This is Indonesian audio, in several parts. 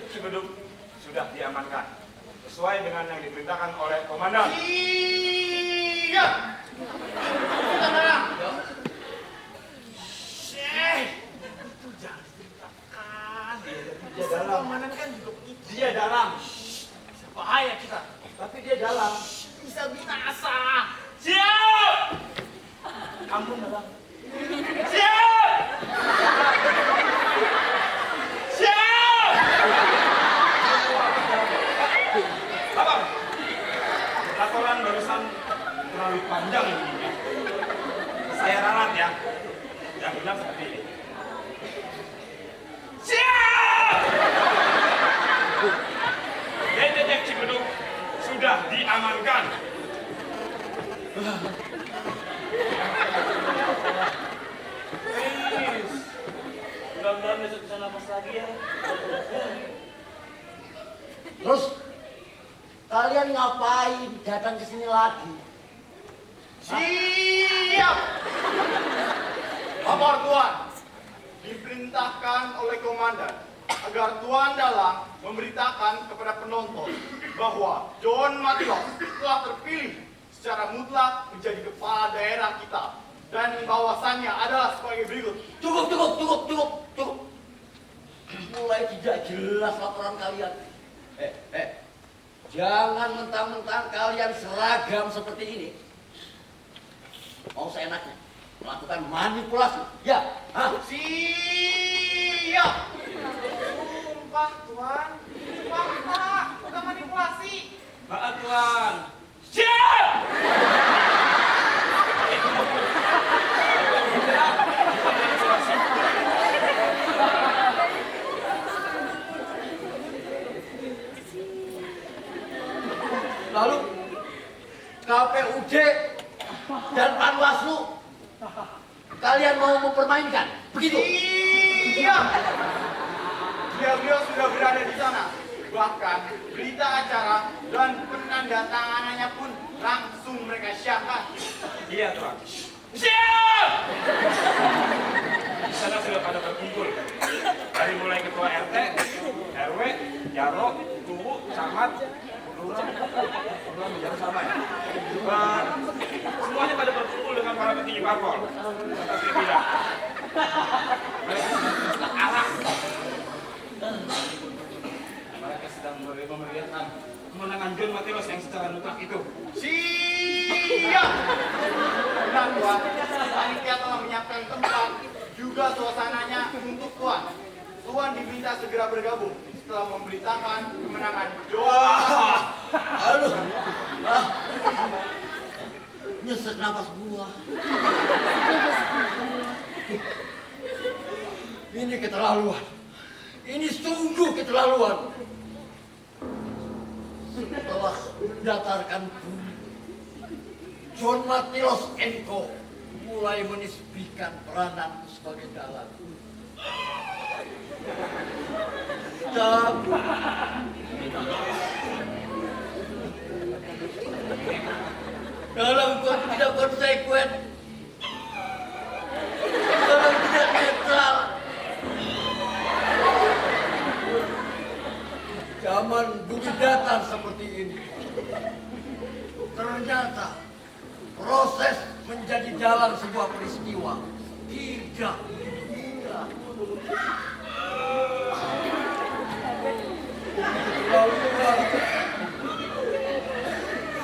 Cibeduk sudah diamankan sesuai dengan yang diperintahkan oleh komandan. Siap. Komandan. Itu jangan diceritakan. Dia dalam. Komandan kan juga begitu. Dia dalam. Bisa bahaya kita. Tapi dia dalam. Bisa binasa. Siap. Kamu dalam. Siap. Siap. Abang, laporan barusan terlalu panjang ini. Saya ralat ya. Yang bilang seperti ini. Siap! Detek Cibeduk sudah diamankan. Please. Mudah-mudahan besok bisa napas lagi ya. Terus kalian ngapain datang ke sini lagi? Siap. Lapor Tuan. Diperintahkan oleh komandan agar Tuan Dalang memberitakan kepada penonton bahwa John Matilos telah terpilih secara mutlak menjadi kepala daerah kita dan bahwasannya adalah sebagai berikut. Cukup. Mulai tidak jelas laporan kalian. Jangan mentang-mentang kalian seragam seperti ini. Mau seenaknya melakukan manipulasi. Ya, Siap. Sumpah Tuan. Sumpah, bukan manipulasi. Maaf Tuan. Siap! lalu KPUD dan Panwaslu kalian mau mempermainkan, begitu? Iya. Beliau sudah berada di sana. Bahkan berita acara dan penandatanganannya pun langsung mereka siapkan. Iya, Tuan. Siap! Di sana sudah pada berkumpul. Dari mulai ketua RT, RW, Jarok, Kubu, Camat, Lurah menjadi sama ya. Semuanya pada berkumpul dengan para petinggi parpol. Tapi tidak. Mereka sedang memeriahkan kemenangan John Matilos yang secara mutlak itu. Siap. Benar Tuan. Panitia telah menyiapkan tempat juga suasananya untuk Tuan. Tuan diminta segera bergabung setelah memberitakan kemenangan John. Aduh, nyesek nafas gua. Ini keterlaluan. Ini sungguh keterlaluan. Setelah mendatarkan bumi, John Matilos & mulai menisbikan peranan sebagai dalang. Dalam tidak konsekuen, dalam tidak netral. Zaman bumi datar seperti ini, ternyata proses menjadi dalam sebuah peristiwa tidak mudah.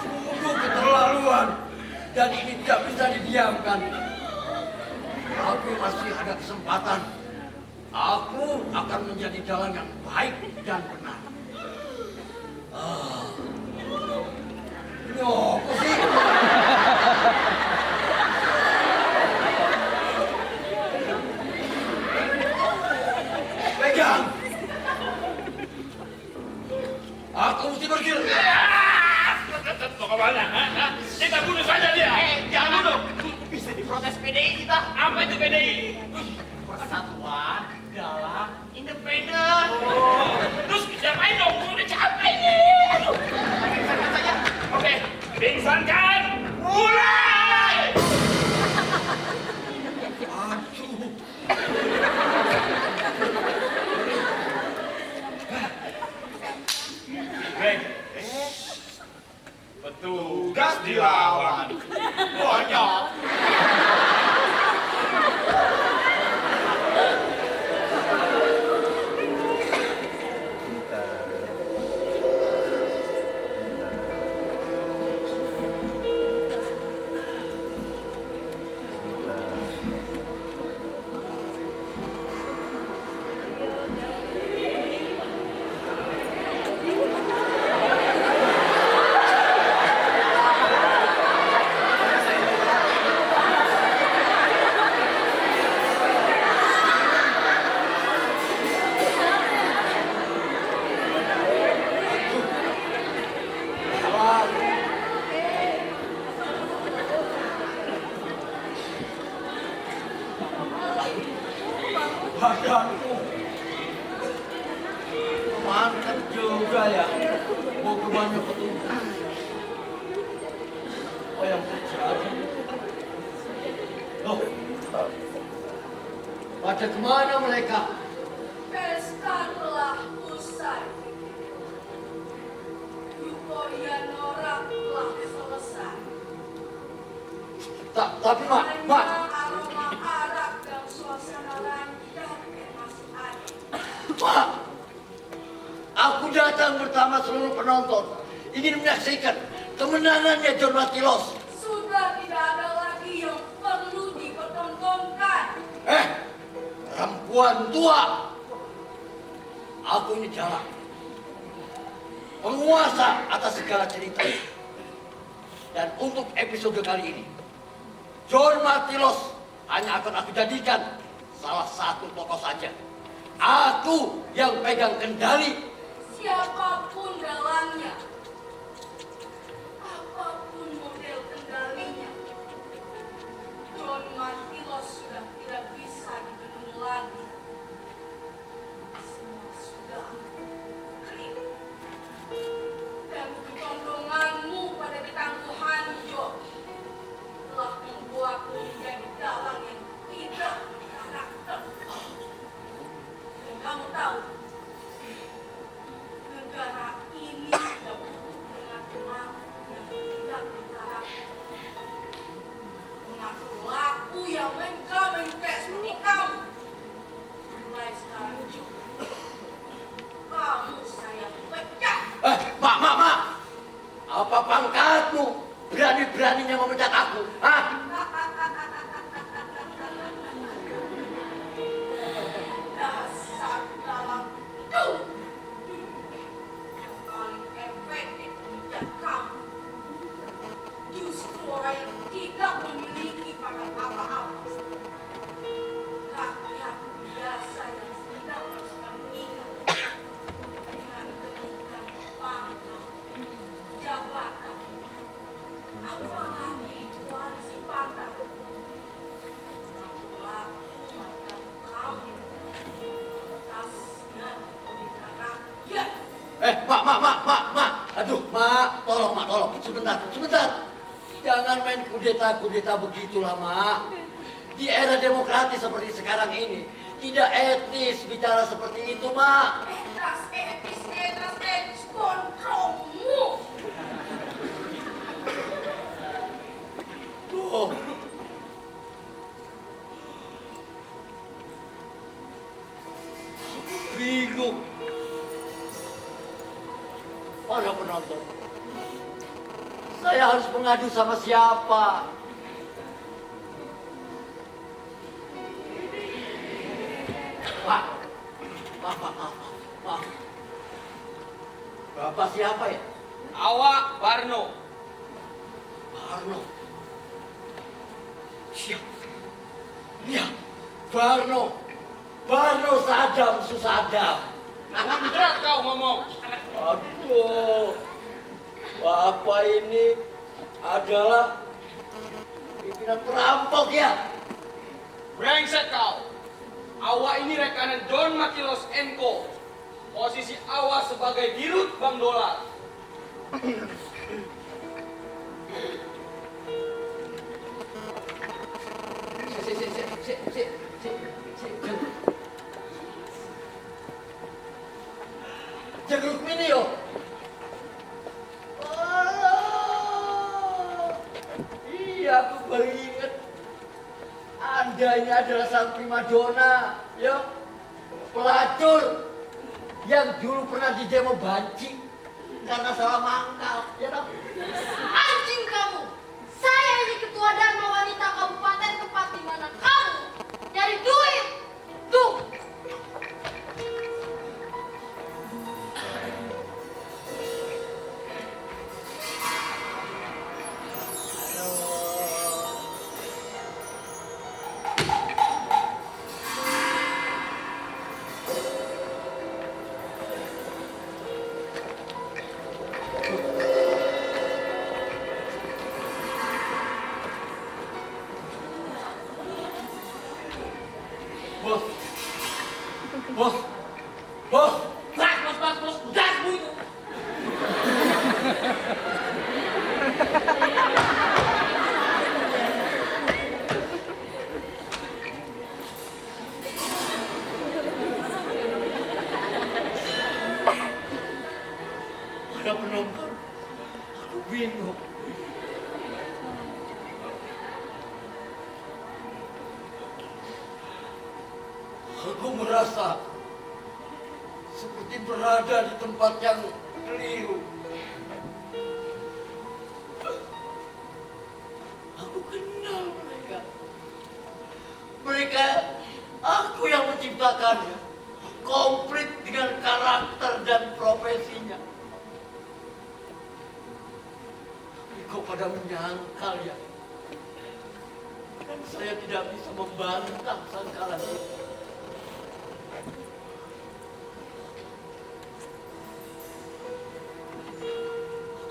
Sungguh keterlaluan, dan ini tidak bisa didiamkan. Tapi masih ada kesempatan. Aku akan menjadi jalan yang baik dan benar. Nyoko sih. Pegang. Aku mesti pergi. Mau kemana? Kita bunuh saja dia. Jangan bunuh. Bisa diprotes PDI kita. Apa itu PDI? Persatuan Dalang Independen. Terus siapain dong? Udah capek nih. Pingsankan saja. Oke, pingsankan. Mulai. Aduh. dilawan. Banyak. Badanku mantap juga ya. Mau kemana petunjuk? Apa yang terjadi? Loh, pada kemana mereka? Pesta telah usai. Euforia Nora telah selesai. Tapi mak, Hanya aroma arak dan suasana rancak yang masih ada. Mak, aku datang bersama seluruh penonton ingin menyaksikan kemenangannya John Matilos. Sudah tidak ada lagi yang perlu dipertontonkan. Perempuan tua, aku ini jalan penguasa atas segala cerita. Dan untuk episode kali ini, John Matilos hanya akan aku jadikan salah satu tokoh saja. Aku yang pegang kendali. Siapapun dalangnya, apapun model kendalinya, John Matilos sudah tidak bisa dibendung lagi. Semua sudah clear. Dan ketondonganmu pada ketangguhan John telah membuatmu menjadi dalang yang tidak berkarakter. Dan kamu tahu, negara ini tidak butuh dengan pelaku yang tidak berkarakter. Mengaku laku yang mencah-mencah seperti kamu. Mulai sekarang juga, kamu saya pecat. Mak. Apa pangkatmu? Berani-beraninya memecat aku? Hah? Dasar dalam itu yang paling efektif memecat kamu. Justru orang yang tidak memiliki pakai apa-apa. Rakyat biasa yang tidak bisa mengingat dengan kedudukan pangkat, jabatan, apalagi koalisi partai. Laku macam kamu, atasnya kedudukan rakyat. Mak. Aduh, mak, tolong. Sebentar. Jangan main kudeta begitulah, mak. Di era demokratis seperti sekarang ini, tidak etis bicara seperti itu, mak. Etis kontrolmu. Tuh. Bingung. Para penonton, saya harus mengadu sama siapa? Pak. Bapak siapa ya? Awak Barno. Barno. Siapa? Ya, Barno Sadam Susadam. Berat kau ngomong. Aduh, Bapak ini adalah pimpinan perampok ya? Brengsek kau. Awak ini rekanan John Matilos Co. Posisi awak sebagai dirut Bank Dolar. Jeruk mini yo. baru ingat. Anda ini adalah sang primadona, ya, pelacur yang dulu pernah dijemo banci karena salah mangkal, ya dong? Anjing kamu! Saya ini ketua Dharma Wanita Kabupaten tempat di mana kamu nyari duit. Tuh! Bos, bos, bos, Bos, gas bu itu. ada penonton. Aku bingung. Aku merasa seperti berada di tempat yang keliru. Aku kenal mereka. Mereka, aku yang menciptakannya. Komplit dengan karakter dan profesinya. Tapi kok pada menyangkal ya? Dan saya tidak bisa membantah sangkalan itu.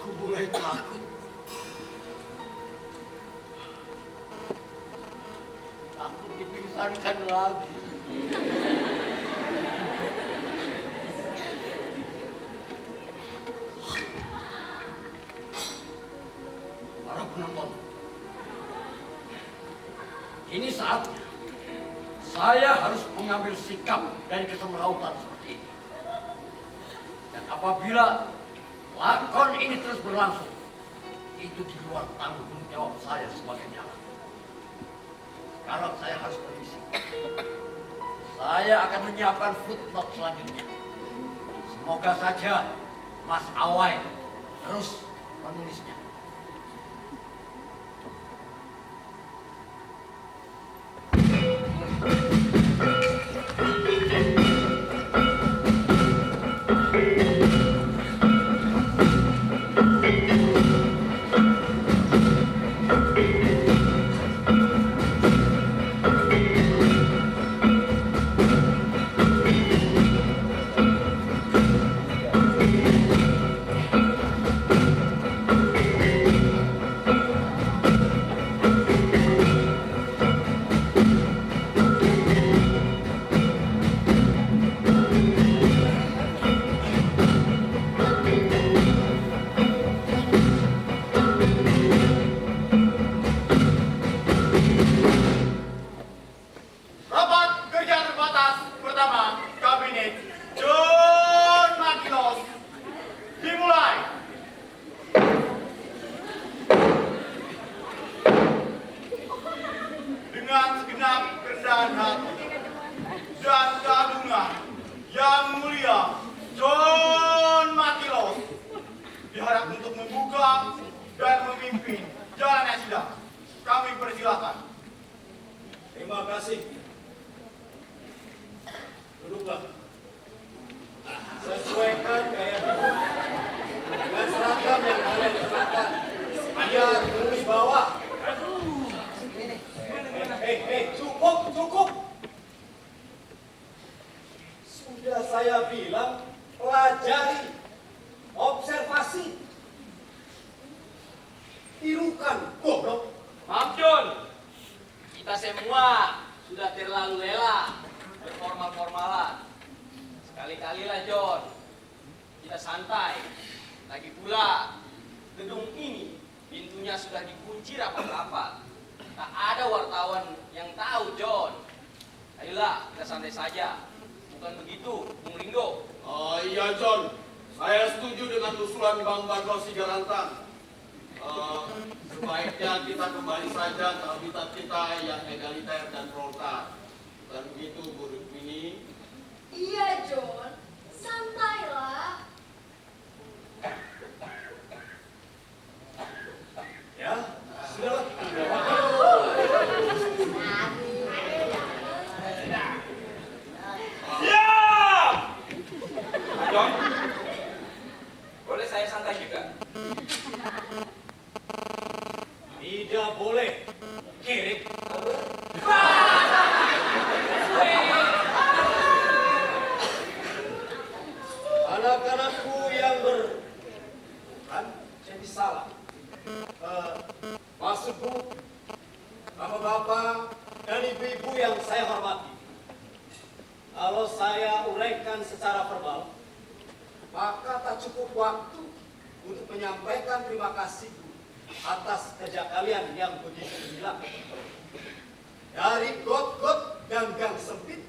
Aku mulai takut. Takut dipingsankan lagi. Para penonton, ini saatnya saya harus mengambil sikap dari kesemrautan seperti ini. Dan apabila lakon ini terus berlangsung, itu di luar tanggung jawab saya sebagai nyawa. Sekarang saya harus permisi. Saya akan menyiapkan footnote selanjutnya. Semoga saja Mas Awai terus menulisnya. Rapat kerja terbatas pertama Kabinet John Makilos dimulai. Dengan segenap kerendahan hati dan keagungan yang mulia, John Makilos diharap untuk membuka dan memimpin jalannya sidang. Kami persilakan. Terima kasih. Duduklah. Sesuaikan gaya hidup dengan seragam yang kalian kenakan. Biar tulis bawah. Cukup. Sudah saya bilang pelajari, observasi, tirukan, goblok. Maaf John, kita semua sudah terlalu rela berformal-formalan. Sekali-kalilah John, kita santai. Lagi pula, gedung ini pintunya sudah dikunci rapat-rapat. Tak ada wartawan yang tahu John. Ayolah, kita santai saja. Bukan begitu, Bung Ringo? Oh iya John, saya setuju dengan usulan Bang Bagro Sigarantang. Sebaiknya kita kembali saja ke habitat kita yang egaliter dan proletar. Dan begitu, Bu Rukmini. Iya, John. Santailah. Ya, sudahlah. Siap! John, boleh saya santai juga? Tidak boleh. Kirik. Anak-anakku yang kan jadi salah. Maksudku, bapak-bapak dan ibu-ibu yang saya hormati. Kalau saya uraikan secara verbal, maka tak cukup waktu untuk menyampaikan terima kasih atas kerja kalian yang begitu gemilang. Dari got-got dan gang sempit,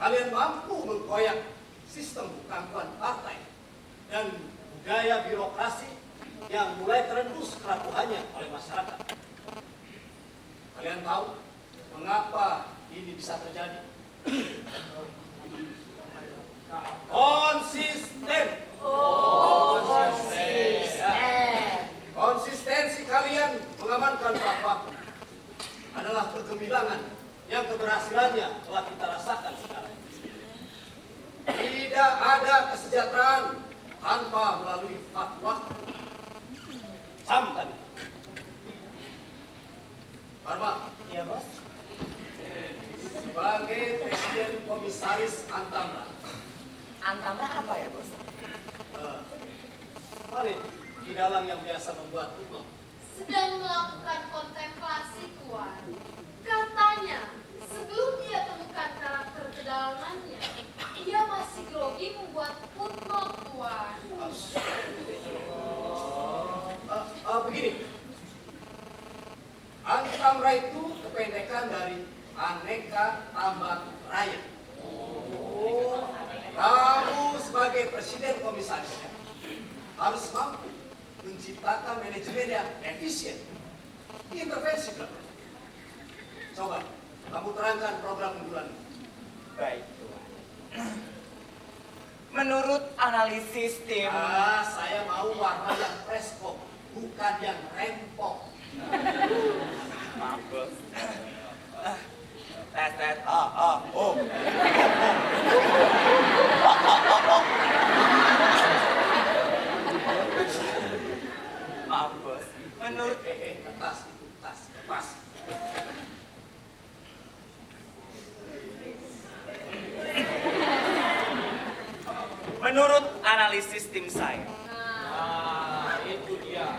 kalian mampu mengkoyak sistem kangkuan partai dan budaya birokrasi yang mulai terendus kerapuhannya oleh masyarakat. Kalian tahu mengapa ini bisa terjadi? Konsisten. Konsistensi kalian mengamankan Bapak adalah kegemilangan yang keberhasilannya telah kita rasakan sekarang. Tidak ada kesejahteraan tanpa melalui fatwa. Sam tadi. Barma. Iya, Bos. Sebagai Presiden Komisaris Antamra. Antamra apa ya, Bos? Paling di dalam yang biasa membuat hukum. Sedang melakukan kontemplasi, Tuan. Katanya, sebelum dia temukan karakter kedalamannya, dia masih grogi membuat footnote, Tuan. Begini. Antamra itu kependekan dari Aneka Tambang Raya. Kamu sebagai Presiden Komisarisnya harus mampu menciptakan manajemen yang efisien. Intervensi belakang. Coba, kamu terangkan program unggulan. Baik, Tuan. Menurut analisis tim... Saya mau warna yang presko, bukan yang rempok. Maaf, Bos. Tes. Oh. Maaf, Bos. Menurut... Tas. Menurut analisis tim saya, Itu dia.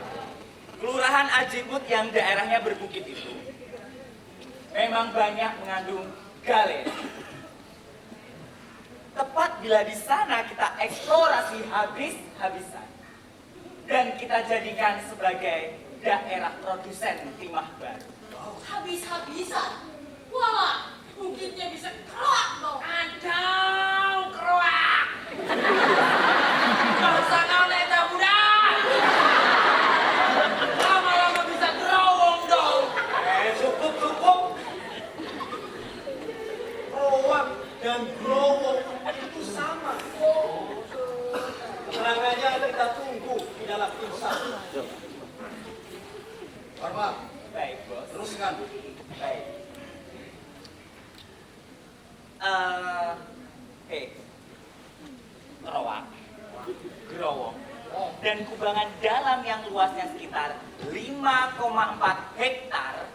Kelurahan Ajibut yang daerahnya berbukit itu memang banyak mengandung galeri. Tepat bila di sana kita eksplorasi habis-habisan dan kita jadikan sebagai daerah produsen timah baru. Habis-habisan. Walah, bukitnya bisa keroak dong. Aduh, keroak. Gak usah ngoleh dah budak. Lama-lama bisa gerowong dong. Cukup. Roak dan growok itu sama. Keterangannya kita tunggu di dalam tim satu. Barma, Baik, Bos. teruskan. Baik. Keroak, gerowong, dan kubangan dalam yang luasnya sekitar 5,4 hektar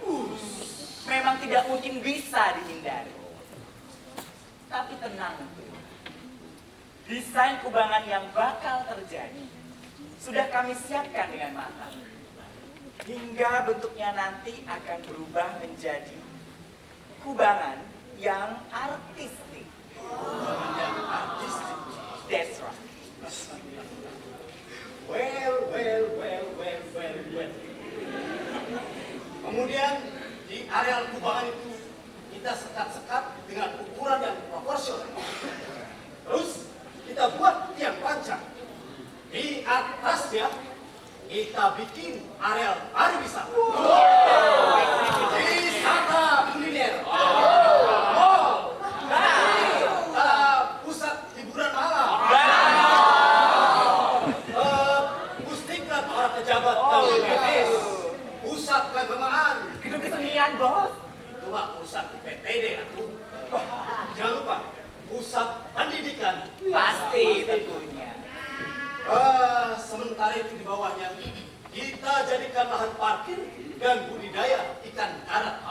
memang tidak mungkin bisa dihindari. Tapi tenang, desain kubangan yang bakal terjadi sudah kami siapkan dengan matang. Hingga bentuknya nanti akan berubah menjadi kubangan yang artistik. That's right. Well. Kemudian di areal kubangan itu kita sekat-sekat dengan ukuran yang proporsional. Terus kita buat tiang panjang. Di atasnya kita bikin areal pariwisata. Wisata kuliner. Mall. Pusat hiburan malam. Pusdiklat para pejabat KWPS. Pusat keagamaan. Gedung kesenian, Bos. Itu mah pusat PPD aku. Jangan lupa pusat pendidikan. Pasti tentunya. Sementara itu di bawahnya kita jadikan lahan parkir dan budidaya ikan darat.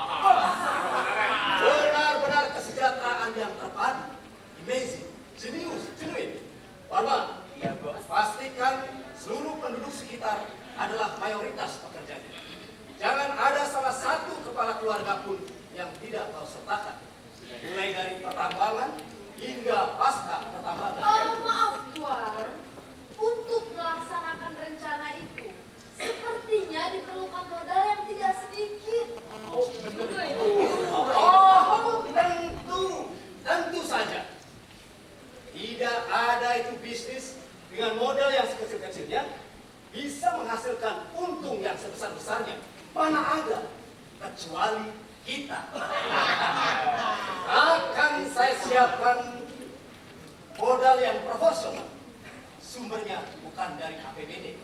Benar-benar kesejahteraan yang terpadu. Amazing, jenius, genuine. Barman, Iya, Bos. pastikan seluruh penduduk sekitar adalah mayoritas pekerja. Jangan ada salah satu kepala keluarga pun yang tidak kau sertakan. Mulai dari pertambangan hingga pasca pertambangan. Maaf Tuan, untuk melaksanakan rencana itu, sepertinya diperlukan modal yang tidak sedikit. Tentu saja. Tidak ada itu bisnis dengan modal yang sekecil-kecilnya bisa menghasilkan untung yang sebesar-besarnya. Mana ada, kecuali kita. Akan saya siapkan modal yang proporsional. Sumbernya bukan dari APBD.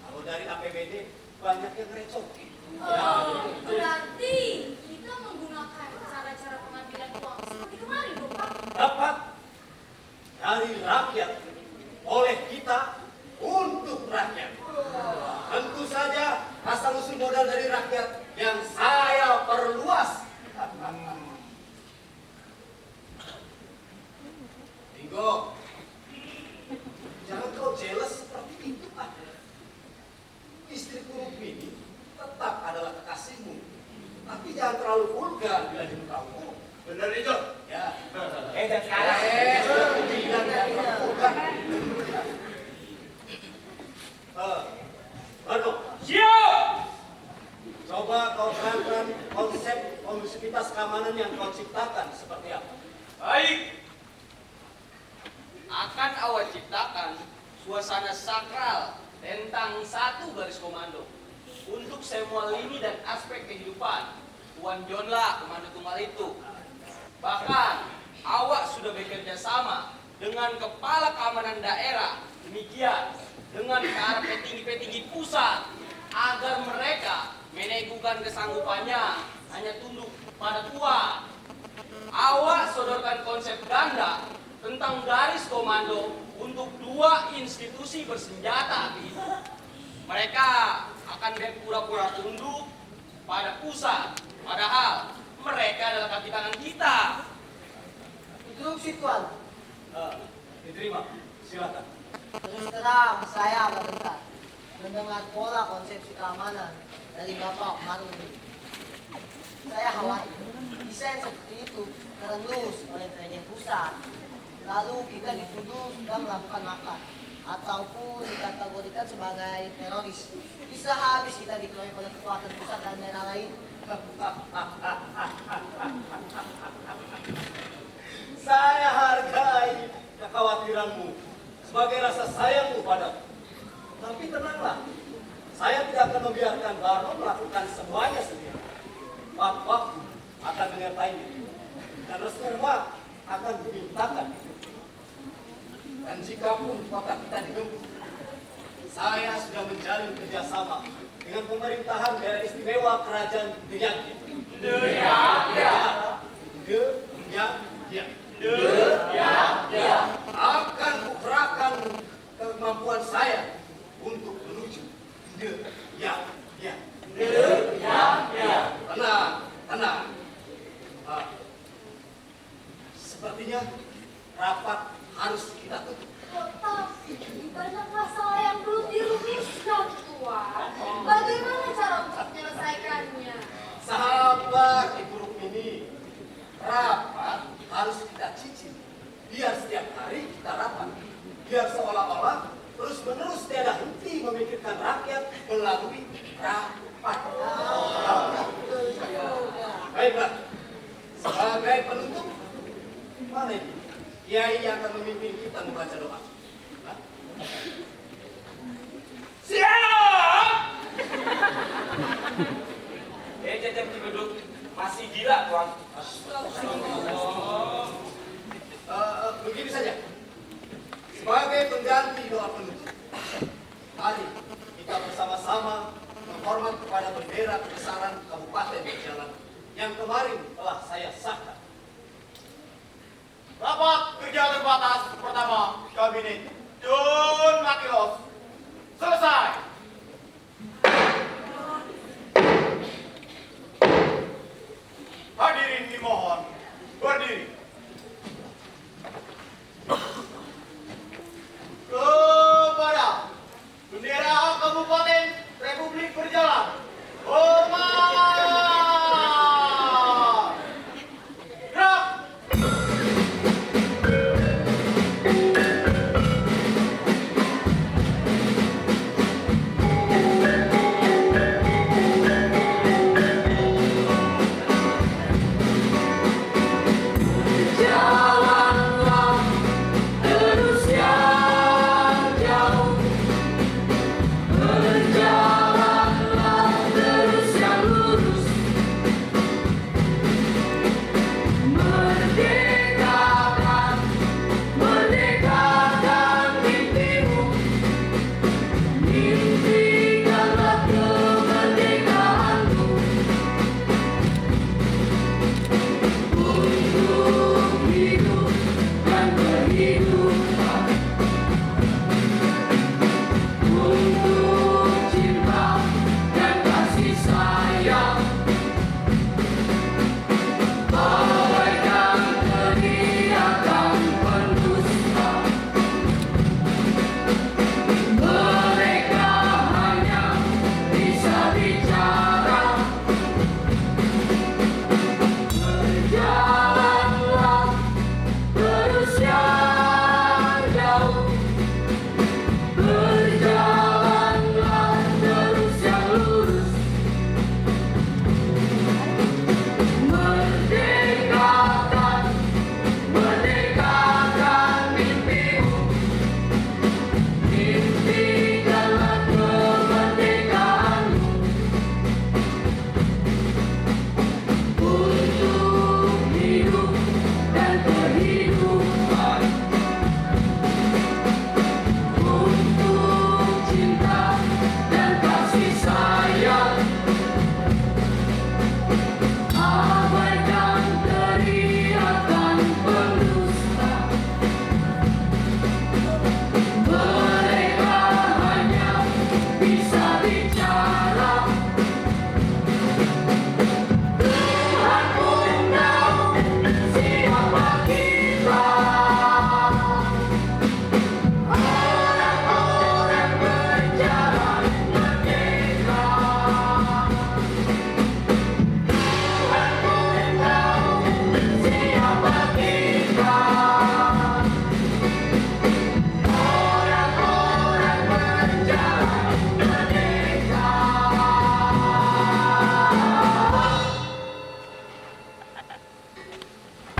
Kalau dari APBD banyak yang recokin. Berarti kita menggunakan cara-cara pengambilan uang seperti kemarin, dong, Pak? Dapat dari rakyat oleh kita untuk rakyat. Tentu saja asal usul modal dari rakyat yang saya perluas. Ringo, jangan kau jealous seperti itu, Pak. Istriku Rukmini tetap adalah kekasihmu, tapi jangan terlalu vulgar bila di muka umum. Benar itu? Ya. Dan sekarang. Bilang jangan terlalu vulgar. Barno, Siap! coba kau terangkan konsep kondusivitas keamanan yang kau ciptakan seperti apa? Baik. Akan awak ciptakan suasana sakral tentang satu garis komando untuk semua lini dan aspek kehidupan. Tuan Johnlah komando tunggal itu. Bahkan awak sudah bekerja sama dengan kepala keamanan daerah, demikian dengan para petinggi-petinggi pusat agar mereka meneguhkan kesanggupannya hanya tunduk pada Tuan. Awak sodorkan konsep ganda tentang garis komando untuk dua institusi bersenjata itu. Mereka akan berpura-pura tunduk pada pusat, padahal mereka adalah kaki tangan kita. Instruksi Tuan. Diterima, silakan. Terus terang saya bentar mendengar pola konsepsi keamanan dari Bapak Maruli. Saya khawatir desain seperti itu terendus oleh intelijen pusat. Lalu kita dituduh sudah melakukan makar ataupun dikategorikan sebagai teroris. Bisa habis kita dikeroyok oleh kekuatan pusat dan daerah lain. Saya hargai kekhawatiranmu sebagai rasa sayangmu padaku. Tapi tenanglah, saya tidak akan membiarkan Barno melakukan semuanya sendiri. Waktu akan menyertainya, dan restu umat akan dimintakan. Dan jika pun kota kita digempur, saya sudah menjalin kerjasama dengan pemerintahan daerah istimewa kerajaan Denyagya. Akan kukerahkan kemampuan saya untuk menuju Denyagya. Tenang. Sepertinya rapat harus kita tutup. Tetapi banyak masalah yang belum dirumuskan, Tuan. Bagaimana cara untuk menyelesaikannya? Sahabat Ibu Rukmini, rapat harus kita cicil. Biar setiap hari kita rapat. Biar seolah-olah terus-menerus tiada henti memikirkan rakyat melalui rapat. Baiklah, sebagai penutup, mana ini? Kiai yang akan memimpin kita membaca doa. Hah? Siap! sebagai pengganti doa penutup. Mari kita bersama-sama menghormat kepada bendera kebesaran Kabupaten Berjalan yang kemarin telah saya sahkan. Rapat kerja terbatas pertama Kabinet John Makilos selesai.